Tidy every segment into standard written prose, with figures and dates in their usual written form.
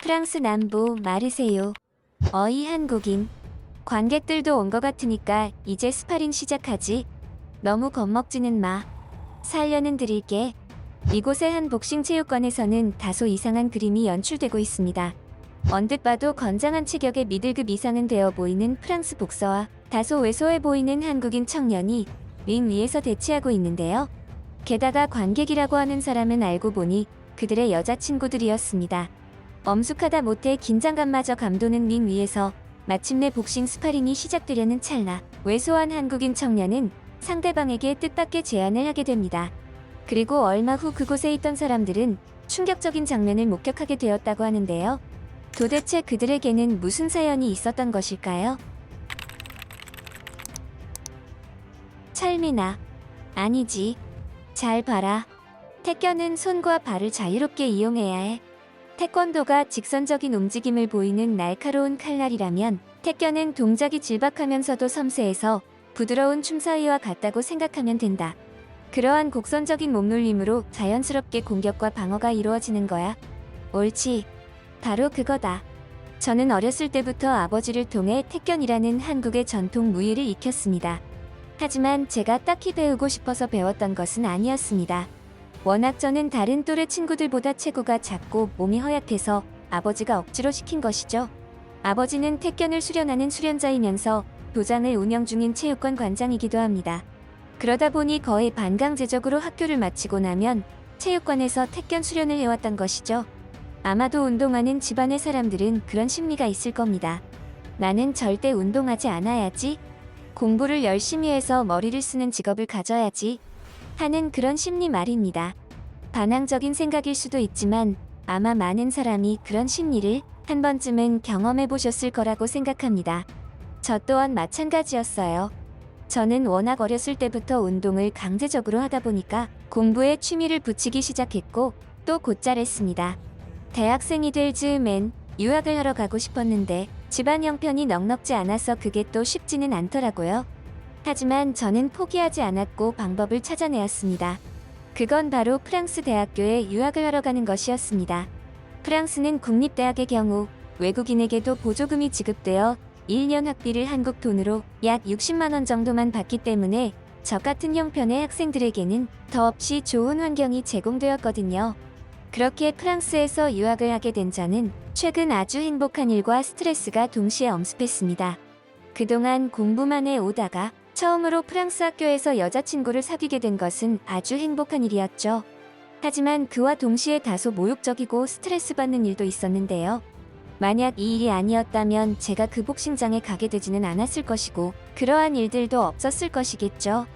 프랑스 남부 마르세유. 어이 한국인. 관객들도 온 것 같으니까 이제 스파링 시작하지. 너무 겁먹지는 마. 살려는 드릴게. 이곳의 한 복싱 체육관에서는 다소 이상한 그림이 연출되고 있습니다. 언뜻 봐도 건장한 체격의 미들급 이상은 되어 보이는 프랑스 복서와 다소 왜소해 보이는 한국인 청년이 링 위에서 대치하고 있는데요. 게다가 관객이라고 하는 사람은 알고 보니 그들의 여자친구들이었습니다. 엄숙하다 못해 긴장감마저 감도는 링 위에서 마침내 복싱 스파링이 시작되려는 찰나 왜소한 한국인 청년은 상대방에게 뜻밖의 제안을 하게 됩니다. 그리고 얼마 후 그곳에 있던 사람들은 충격적인 장면을 목격하게 되었다고 하는데요. 도대체 그들에게는 무슨 사연이 있었던 것일까요? 철민아. 아니지. 잘 봐라. 태권은 손과 발을 자유롭게 이용해야 해. 태권도가 직선적인 움직임을 보이는 날카로운 칼날이라면 태권은 동작이 질박하면서도 섬세해서 부드러운 춤사위와 같다고 생각하면 된다. 그러한 곡선적인 몸놀림으로 자연스럽게 공격과 방어가 이루어지는 거야. 옳지. 바로 그거다. 저는 어렸을 때부터 아버지를 통해 태권이라는 한국의 전통 무예를 익혔습니다. 하지만 제가 딱히 배우고 싶어서 배웠던 것은 아니었습니다. 워낙 저는 다른 또래 친구들보다 체구가 작고 몸이 허약해서 아버지가 억지로 시킨 것이죠. 아버지는 태권을 수련하는 수련자이면서 도장을 운영 중인 체육관 관장이기도 합니다. 그러다 보니 거의 반강제적으로 학교를 마치고 나면 체육관에서 태권 수련을 해왔던 것이죠. 아마도 운동하는 집안의 사람들은 그런 심리가 있을 겁니다. 나는 절대 운동하지 않아야지. 공부를 열심히 해서 머리를 쓰는 직업을 가져야지. 하는 그런 심리 말입니다. 반항적인 생각일 수도 있지만 아마 많은 사람이 그런 심리를 한 번쯤은 경험해 보셨을 거라고 생각합니다. 저 또한 마찬가지였어요. 저는 워낙 어렸을 때부터 운동을 강제적으로 하다 보니까 공부에 취미를 붙이기 시작했고 또 곧잘 했습니다. 대학생이 될 즈음엔 유학을 하러 가고 싶었는데 집안 형편이 넉넉지 않아서 그게 또 쉽지는 않더라고요. 하지만 저는 포기하지 않았고 방법을 찾아내었습니다. 그건 바로 프랑스 대학교에 유학을 하러 가는 것이었습니다. 프랑스는 국립대학의 경우 외국인에게도 보조금이 지급되어 1년 학비를 한국 돈으로 약 60만 원 정도만 받기 때문에 저 같은 형편의 학생들에게는 더없이 좋은 환경이 제공되었거든요. 그렇게 프랑스에서 유학을 하게 된 저는 최근 아주 행복한 일과 스트레스가 동시에 엄습했습니다. 그동안 공부만 해오다가 처음으로 프랑스 학교에서 여자친구를 사귀게 된 것은 아주 행복한 일이었죠. 하지만 그와 동시에 다소 모욕적이고 스트레스 받는 일도 있었는데요. 만약 이 일이 아니었다면 제가 그 복싱장에 가게 되지는 않았을 것이고 그러한 일들도 없었을 것이겠죠.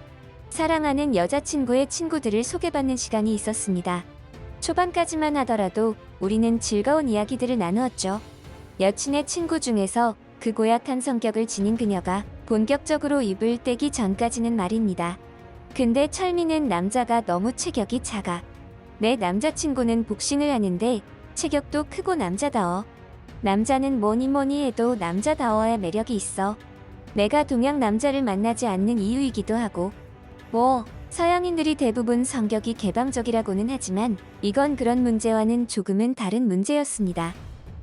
사랑하는 여자친구의 친구들을 소개받는 시간이 있었습니다. 초반까지만 하더라도 우리는 즐거운 이야기들을 나누었죠. 여친의 친구 중에서 그 고약한 성격을 지닌 그녀가 본격적으로 입을 떼기 전까지는 말입니다. 근데 철미는 남자가 너무 체격이 작아. 내 남자친구는 복싱을 하는데 체격도 크고 남자다워. 남자는 뭐니 해도 남자다워야 매력이 있어. 내가 동양 남자를 만나지 않는 이유이기도 하고. 서양인들이 대부분 성격이 개방적이라고는 하지만 이건 그런 문제와는 조금은 다른 문제였습니다.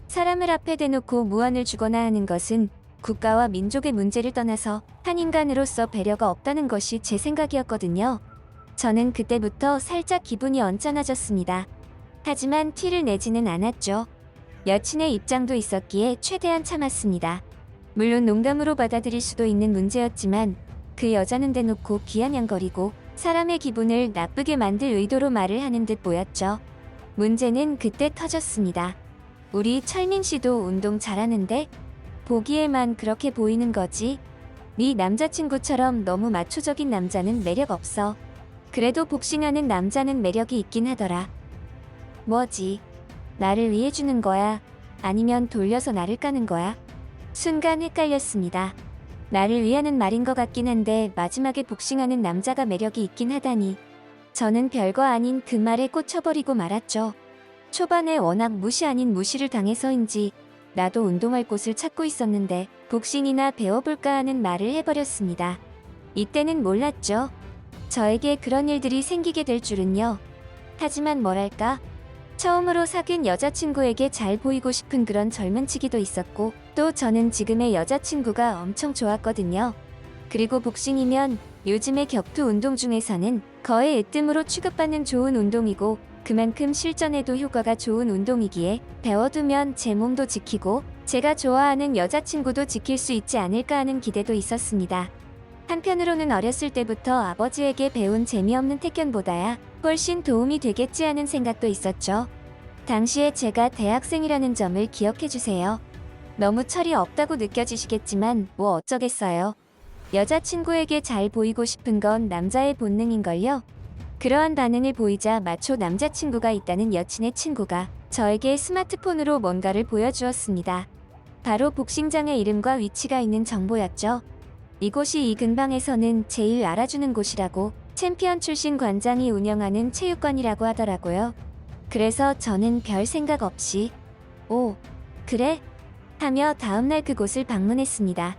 사람을 앞에 대놓고 무안을 주거나 하는 것은 국가와 민족의 문제를 떠나서 한 인간으로서 배려가 없다는 것이 제 생각이었거든요. 저는 그때부터 살짝 기분이 언짢아졌습니다. 하지만 티를 내지는 않았죠. 여친의 입장도 있었기에 최대한 참았습니다. 물론 농담으로 받아들일 수도 있는 문제였지만 그 여자는 대놓고 기아냥거리고 사람의 기분을 나쁘게 만들 의도로 말을 하는 듯 보였죠. 문제는 그때 터졌습니다. 우리 철민 씨도 운동 잘하는데? 보기에만 그렇게 보이는 거지. 네 남자친구처럼 너무 마초적인 남자는 매력 없어. 그래도 복싱하는 남자는 매력이 있긴 하더라. 뭐지? 나를 위해 주는 거야? 아니면 돌려서 나를 까는 거야? 순간 헷갈렸습니다. 나를 위하는 말인 것 같긴 한데 마지막에 복싱하는 남자가 매력이 있긴 하다니. 저는 별거 아닌 그 말에 꽂혀버리고 말았죠. 초반에 워낙 무시 아닌 무시를 당해서인지 나도 운동할 곳을 찾고 있었는데 복싱이나 배워볼까 하는 말을 해버렸습니다. 이때는 몰랐죠. 저에게 그런 일들이 생기게 될 줄은요. 하지만 뭐랄까? 처음으로 사귄 여자친구에게 잘 보이고 싶은 그런 젊은 치기도 있었고, 또 저는 지금의 여자친구가 엄청 좋았거든요. 그리고 복싱이면 요즘의 격투 운동 중에서는 거의 으뜸으로 취급받는 좋은 운동이고, 그만큼 실전에도 효과가 좋은 운동이기에 배워두면 제 몸도 지키고 제가 좋아하는 여자친구도 지킬 수 있지 않을까 하는 기대도 있었습니다. 한편으로는 어렸을 때부터 아버지에게 배운 재미없는 태권보다야 훨씬 도움이 되겠지 하는 생각도 있었죠. 당시에 제가 대학생이라는 점을 기억해주세요. 너무 철이 없다고 느껴지시겠지만 뭐 어쩌겠어요. 여자친구에게 잘 보이고 싶은 건 남자의 본능인걸요. 그러한 반응을 보이자 마초 남자친구가 있다는 여친의 친구가 저에게 스마트폰으로 뭔가를 보여주었습니다. 바로 복싱장의 이름과 위치가 있는 정보였죠. 이곳이 이 근방에서는 제일 알아주는 곳이라고, 챔피언 출신 관장이 운영하는 체육관이라고 하더라고요. 그래서 저는 별 생각 없이 "오, 그래?" 하며 다음날 그곳을 방문했습니다.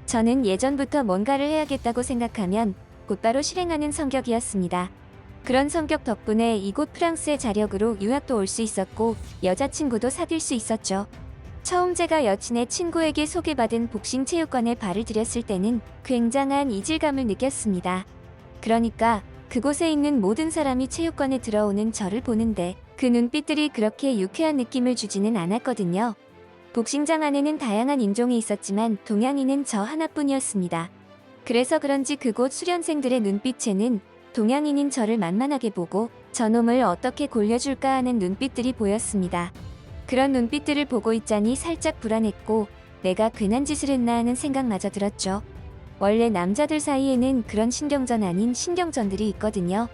저는 예전부터 뭔가를 해야겠다고 생각하면 곧바로 실행하는 성격이었습니다. 그런 성격 덕분에 이곳 프랑스의 자력으로 유학도 올 수 있었고 여자친구도 사귈 수 있었죠. 처음 제가 여친의 친구에게 소개받은 복싱 체육관에 발을 들였을 때는 굉장한 이질감을 느꼈습니다. 그러니까 그곳에 있는 모든 사람이 체육관에 들어오는 저를 보는데 그 눈빛들이 그렇게 유쾌한 느낌을 주지는 않았거든요. 복싱장 안에는 다양한 인종이 있었지만 동양인은 저 하나뿐이었습니다. 그래서 그런지 그곳 수련생들의 눈빛에는 동양인인 저를 만만하게 보고 저놈을 어떻게 골려줄까 하는 눈빛들이 보였습니다. 그런 눈빛들을 보고 있자니 살짝 불안했고 내가 괜한 짓을 했나 하는 생각마저 들었죠. 원래 남자들 사이에는 그런 신경전 아닌 신경전들이 있거든요.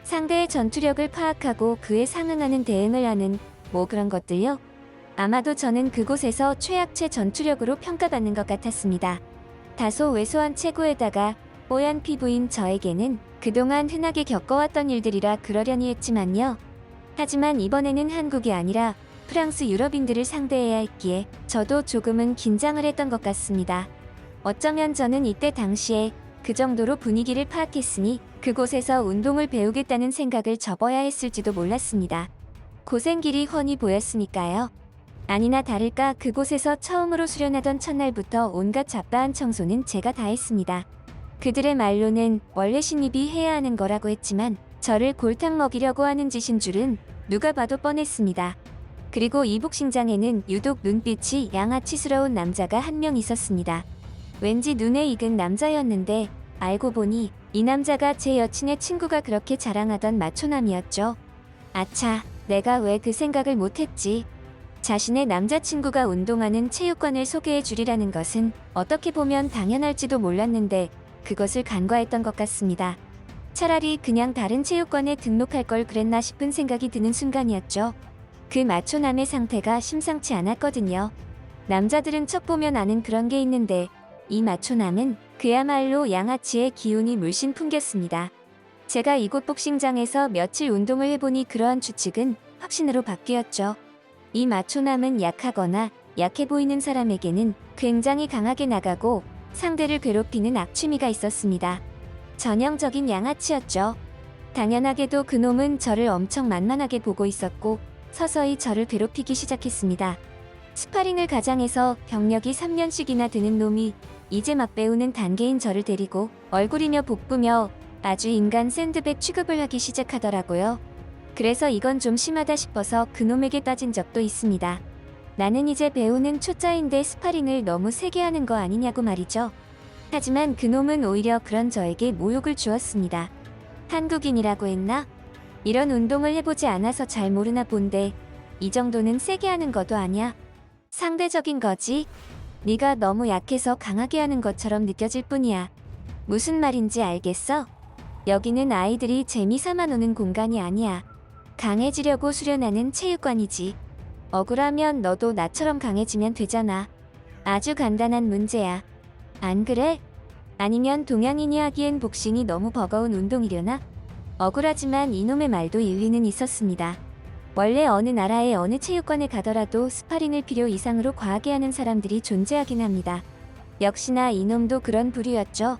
상대의 전투력을 파악하고 그에 상응하는 대응을 하는 뭐 그런 것들요. 아마도 저는 그곳에서 최악체 전투력으로 평가받는 것 같았습니다. 다소 왜소한 체구에다가 뽀얀 피부인 저에게는 그동안 흔하게 겪어왔던 일들이라 그러려니 했지만요. 하지만 이번에는 한국이 아니라 프랑스 유럽인들을 상대해야 했기에 저도 조금은 긴장을 했던 것 같습니다. 어쩌면 저는 이때 당시에 그 정도로 분위기를 파악했으니 그곳에서 운동을 배우겠다는 생각을 접어야 했을지도 몰랐습니다. 고생길이 훤히 보였으니까요. 아니나 다를까 그곳에서 처음으로 수련하던 첫날부터 온갖 잡다한 청소는 제가 다 했습니다. 그들의 말로는 원래 신입이 해야 하는 거라고 했지만 저를 골탕 먹이려고 하는 짓인 줄은 누가 봐도 뻔했습니다. 그리고 이 복싱장에는 유독 눈빛이 양아치스러운 남자가 한 명 있었습니다. 왠지 눈에 익은 남자였는데 알고 보니 이 남자가 제 여친의 친구가 그렇게 자랑하던 마초남이었죠. 아차, 내가 왜 그 생각을 못했지. 자신의 남자친구가 운동하는 체육관을 소개해 주리라는 것은 어떻게 보면 당연할지도 몰랐는데 그것을 간과했던 것 같습니다. 차라리 그냥 다른 체육관에 등록할 걸 그랬나 싶은 생각이 드는 순간이었죠. 그 마초남의 상태가 심상치 않았거든요. 남자들은 척 보면 아는 그런 게 있는데 이 마초남은 그야말로 양아치의 기운이 물씬 풍겼습니다. 제가 이곳 복싱장에서 며칠 운동을 해보니 그러한 추측은 확신으로 바뀌었죠. 이 마초남은 약하거나 약해 보이는 사람에게는 굉장히 강하게 나가고 상대를 괴롭히는 악취미가 있었습니다. 전형적인 양아치였죠. 당연하게도 그놈은 저를 엄청 만만하게 보고 있었고 서서히 저를 괴롭히기 시작했습니다. 스파링을 가장해서 경력이 3년씩이나 되는 놈이 이제 막 배우는 단계인 저를 데리고 얼굴이며 복부며 아주 인간 샌드백 취급을 하기 시작하더라고요. 그래서 이건 좀 심하다 싶어서 그놈에게 빠진 적도 있습니다. 나는 이제 배우는 초짜인데 스파링을 너무 세게 하는 거 아니냐고 말이죠. 하지만 그놈은 오히려 그런 저에게 모욕을 주었습니다. 한국인이라고 했나? 이런 운동을 해보지 않아서 잘 모르나 본데 이 정도는 세게 하는 것도 아냐? 상대적인 거지? 네가 너무 약해서 강하게 하는 것처럼 느껴질 뿐이야. 무슨 말인지 알겠어? 여기는 아이들이 재미삼아 노는 공간이 아니야. 강해지려고 수련하는 체육관이지. 억울하면 너도 나처럼 강해지면 되잖아. 아주 간단한 문제야. 안 그래? 아니면 동양인이 하기엔 복싱이 너무 버거운 운동이려나? 억울하지만 이놈의 말도 일리는 있었습니다. 원래 어느 나라의 어느 체육관에 가더라도 스파링을 필요 이상으로 과하게 하는 사람들이 존재하긴 합니다. 역시나 이놈도 그런 부류였죠.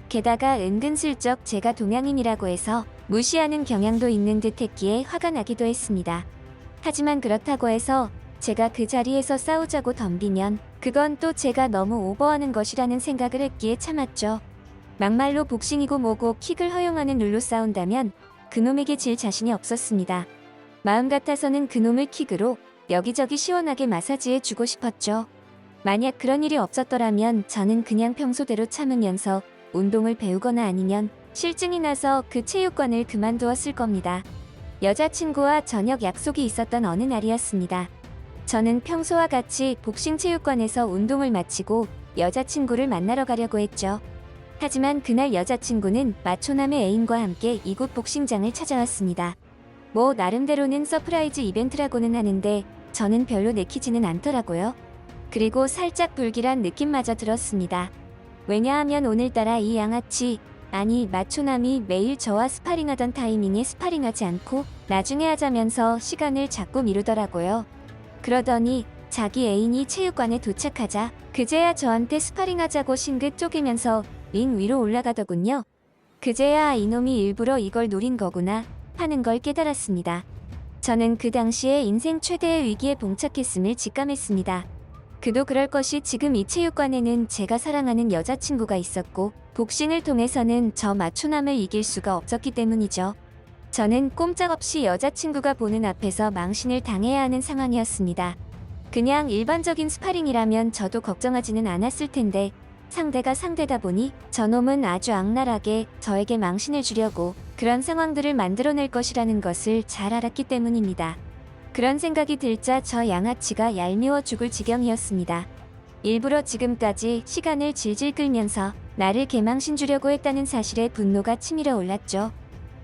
게다가 은근슬쩍 제가 동양인이라고 해서 무시하는 경향도 있는 듯 했기에 화가 나기도 했습니다. 하지만 그렇다고 해서 제가 그 자리에서 싸우자고 덤비면 그건 또 제가 너무 오버하는 것이라는 생각을 했기에 참았죠. 막말로 복싱이고 뭐고 킥을 허용하는 룰로 싸운다면 그놈에게 질 자신이 없었습니다. 마음 같아서는 그놈을 킥으로 여기저기 시원하게 마사지해 주고 싶었죠. 만약 그런 일이 없었더라면 저는 그냥 평소대로 참으면서 운동을 배우거나 아니면 실증이 나서 그 체육관을 그만두었을 겁니다. 여자친구와 저녁 약속이 있었던 어느 날이었습니다. 저는 평소와 같이 복싱 체육관에서 운동을 마치고 여자친구를 만나러 가려고 했죠. 하지만 그날 여자친구는 마초남의 애인과 함께 이곳 복싱장을 찾아왔습니다. 뭐 나름대로는 서프라이즈 이벤트라고는 하는데 저는 별로 내키지는 않더라고요. 그리고 살짝 불길한 느낌마저 들었습니다. 왜냐하면 오늘따라 이 양아치, 아니 마초남이 매일 저와 스파링하던 타이밍에 스파링하지 않고 나중에 하자면서 시간을 자꾸 미루더라고요. 그러더니 자기 애인이 체육관에 도착하자 그제야 저한테 스파링하자고 싱긋 쪼개면서 링 위로 올라가더군요. 그제야 이놈이 일부러 이걸 노린 거구나 하는 걸 깨달았습니다. 저는 그 당시에 인생 최대의 위기에 봉착했음을 직감했습니다. 그도 그럴 것이 지금 이 체육관에는 제가 사랑하는 여자친구가 있었고 복싱을 통해서는 저 마초남을 이길 수가 없었기 때문이죠. 저는 꼼짝없이 여자친구가 보는 앞에서 망신을 당해야 하는 상황이었습니다. 그냥 일반적인 스파링이라면 저도 걱정하지는 않았을 텐데 상대가 상대다 보니 저놈은 아주 악랄하게 저에게 망신을 주려고 그런 상황들을 만들어낼 것이라는 것을 잘 알았기 때문입니다. 그런 생각이 들자 저 양아치가 얄미워 죽을 지경이었습니다. 일부러 지금까지 시간을 질질 끌면서 나를 개망신 주려고 했다는 사실에 분노가 치밀어 올랐죠.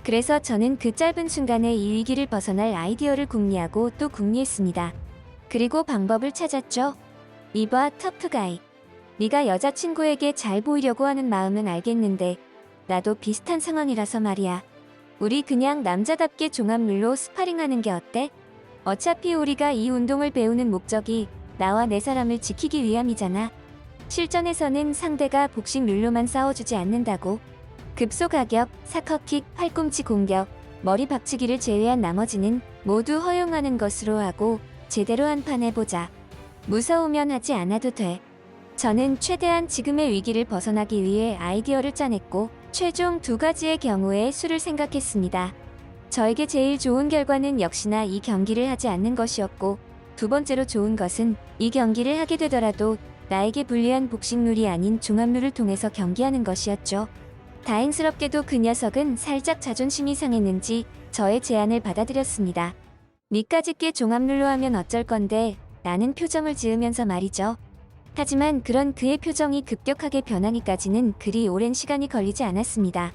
그래서 저는 그 짧은 순간에 이 위기를 벗어날 아이디어를 궁리하고 또 궁리했습니다. 그리고 방법을 찾았죠. 이봐 터프가이. 네가 여자친구에게 잘 보이려고 하는 마음은 알겠는데 나도 비슷한 상황이라서 말이야. 우리 그냥 남자답게 종합룰로 스파링하는 게 어때? 어차피 우리가 이 운동을 배우는 목적이 나와 내 사람을 지키기 위함이잖아. 실전에서는 상대가 복싱 룰로만 싸워주지 않는다고. 급소가격, 사커킥, 팔꿈치 공격, 머리 박치기를 제외한 나머지는 모두 허용하는 것으로 하고 제대로 한 판 해보자. 무서우면 하지 않아도 돼. 저는 최대한 지금의 위기를 벗어나기 위해 아이디어를 짜냈고 최종 2가지의 경우의 수를 생각했습니다. 저에게 제일 좋은 결과는 역시나 이 경기를 하지 않는 것이었고 두 번째로 좋은 것은 이 경기를 하게 되더라도 나에게 불리한 복싱 룰이 아닌 종합룰을 통해서 경기하는 것이었죠. 다행스럽게도 그 녀석은 살짝 자존심이 상했는지 저의 제안을 받아들였습니다. 니까짓게 종합룰로 하면 어쩔 건데 라는 표정을 지으면서 말이죠. 하지만 그런 그의 표정이 급격하게 변하기까지는 그리 오랜 시간이 걸리지 않았습니다.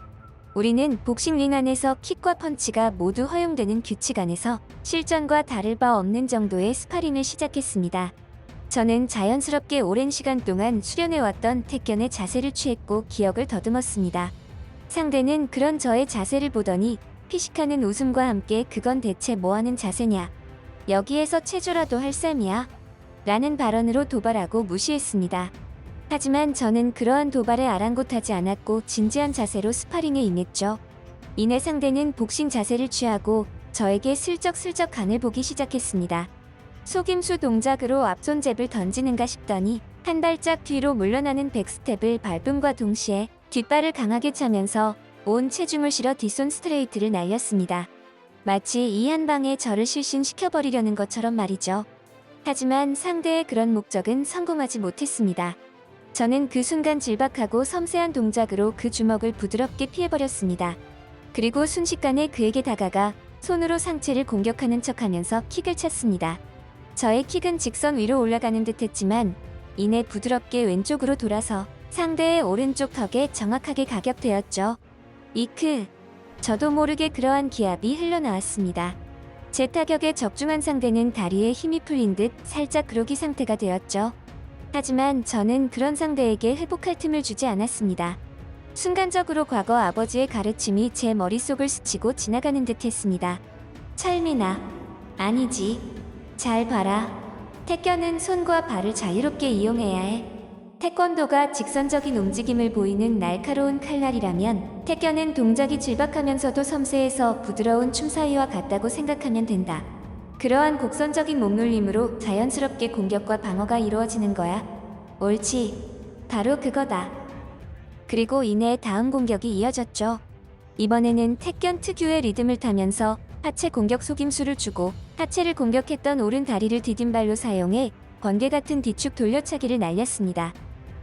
우리는 복싱링 안에서 킥과 펀치가 모두 허용되는 규칙 안에서 실전과 다를 바 없는 정도의 스파링을 시작했습니다. 저는 자연스럽게 오랜 시간 동안 수련해왔던 태견의 자세를 취했고 기억을 더듬었습니다. 상대는 그런 저의 자세를 보더니 피식하는 웃음과 함께 그건 대체 뭐하는 자세냐. 여기에서 체조라도 할 셈이야. 라는 발언으로 도발하고 무시했습니다. 하지만 저는 그러한 도발에 아랑곳하지 않았고 진지한 자세로 스파링에 임했죠. 이내 상대는 복싱 자세를 취하고 저에게 슬쩍슬쩍 간을 보기 시작했습니다. 속임수 동작으로 앞손 잽을 던지는가 싶더니 한 발짝 뒤로 물러나는 백스텝을 밟음과 동시에 뒷발을 강하게 차면서 온 체중을 실어 뒷손 스트레이트를 날렸습니다. 마치 이 한 방에 저를 실신시켜버리려는 것처럼 말이죠. 하지만 상대의 그런 목적은 성공하지 못했습니다. 저는 그 순간 질박하고 섬세한 동작으로 그 주먹을 부드럽게 피해버렸습니다. 그리고 순식간에 그에게 다가가 손으로 상체를 공격하는 척하면서 킥을 찼습니다. 저의 킥은 직선 위로 올라가는 듯 했지만 이내 부드럽게 왼쪽으로 돌아서 상대의 오른쪽 턱에 정확하게 가격되었죠. 이크! 저도 모르게 그러한 기압이 흘러나왔습니다. 제 타격에 적중한 상대는 다리에 힘이 풀린 듯 살짝 그로기 상태가 되었죠. 하지만 저는 그런 상대에게 회복할 틈을 주지 않았습니다. 순간적으로 과거 아버지의 가르침이 제 머릿속을 스치고 지나가는 듯 했습니다. 철민아, 아니지. 잘 봐라. 태견은 손과 발을 자유롭게 이용해야 해. 태권도가 직선적인 움직임을 보이는 날카로운 칼날이라면 태견은 동작이 질박하면서도 섬세해서 부드러운 춤사위와 같다고 생각하면 된다. 그러한 곡선적인 몸놀림으로 자연스럽게 공격과 방어가 이루어지는 거야. 옳지. 바로 그거다. 그리고 이내 다음 공격이 이어졌죠. 이번에는 택견 특유의 리듬을 타면서 하체 공격 속임수를 주고 하체를 공격했던 오른 다리를 디딤발로 사용해 번개 같은 뒤축 돌려차기를 날렸습니다.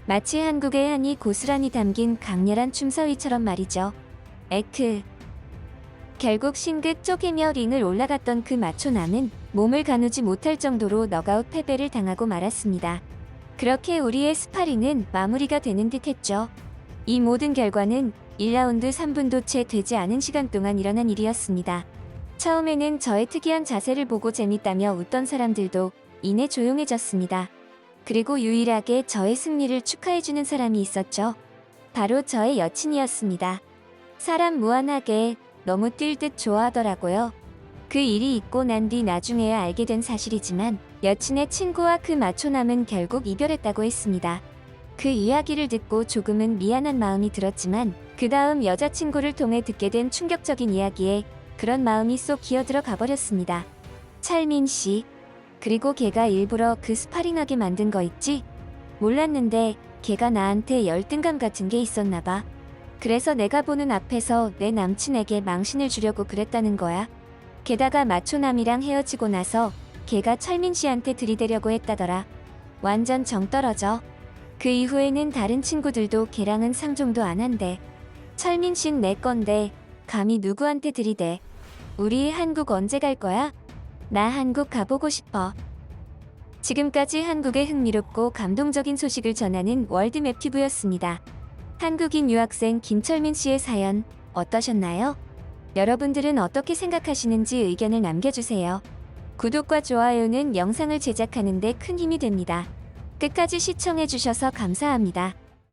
마치 한국의 한이 고스란히 담긴 강렬한 춤사위처럼 말이죠. 에크. 결국 싱긋 쪼개며 링을 올라갔던 그 마초남은 몸을 가누지 못할 정도로 넉아웃 패배를 당하고 말았습니다. 그렇게 우리의 스파링은 마무리가 되는 듯 했죠. 이 모든 결과는 1라운드 3분도 채 되지 않은 시간 동안 일어난 일이었습니다. 처음에는 저의 특이한 자세를 보고 재밌다며 웃던 사람들도 이내 조용해졌습니다. 그리고 유일하게 저의 승리를 축하해주는 사람이 있었죠. 바로 저의 여친이었습니다. 사람 무한하게 너무 뛸 듯 좋아하더라고요. 그 일이 있고 난 뒤 나중에야 알게 된 사실이지만 여친의 친구와 그 마초남은 결국 이별했다고 했습니다. 그 이야기를 듣고 조금은 미안한 마음이 들었지만 그 다음 여자친구를 통해 듣게 된 충격적인 이야기에 그런 마음이 쏙 기어들어 가버렸습니다. 찰민 씨. 그리고 걔가 일부러 그 스파링하게 만든 거 있지? 몰랐는데 걔가 나한테 열등감 같은 게 있었나 봐. 그래서 내가 보는 앞에서 내 남친에게 망신을 주려고 그랬다는 거야. 게다가 마초남이랑 헤어지고 나서 걔가 철민 씨한테 들이대려고 했다더라. 완전 정 떨어져. 그 이후에는 다른 친구들도 걔랑은 상종도 안 한대. 철민 씨는 내 건데 감히 누구한테 들이대. 우리 한국 언제 갈 거야? 나 한국 가보고 싶어. 지금까지 한국의 흥미롭고 감동적인 소식을 전하는 월드맵 튜브였습니다. 한국인 유학생 김철민 씨의 사연 어떠셨나요? 여러분들은 어떻게 생각하시는지 의견을 남겨주세요. 구독과 좋아요는 영상을 제작하는 데 큰 힘이 됩니다. 끝까지 시청해주셔서 감사합니다.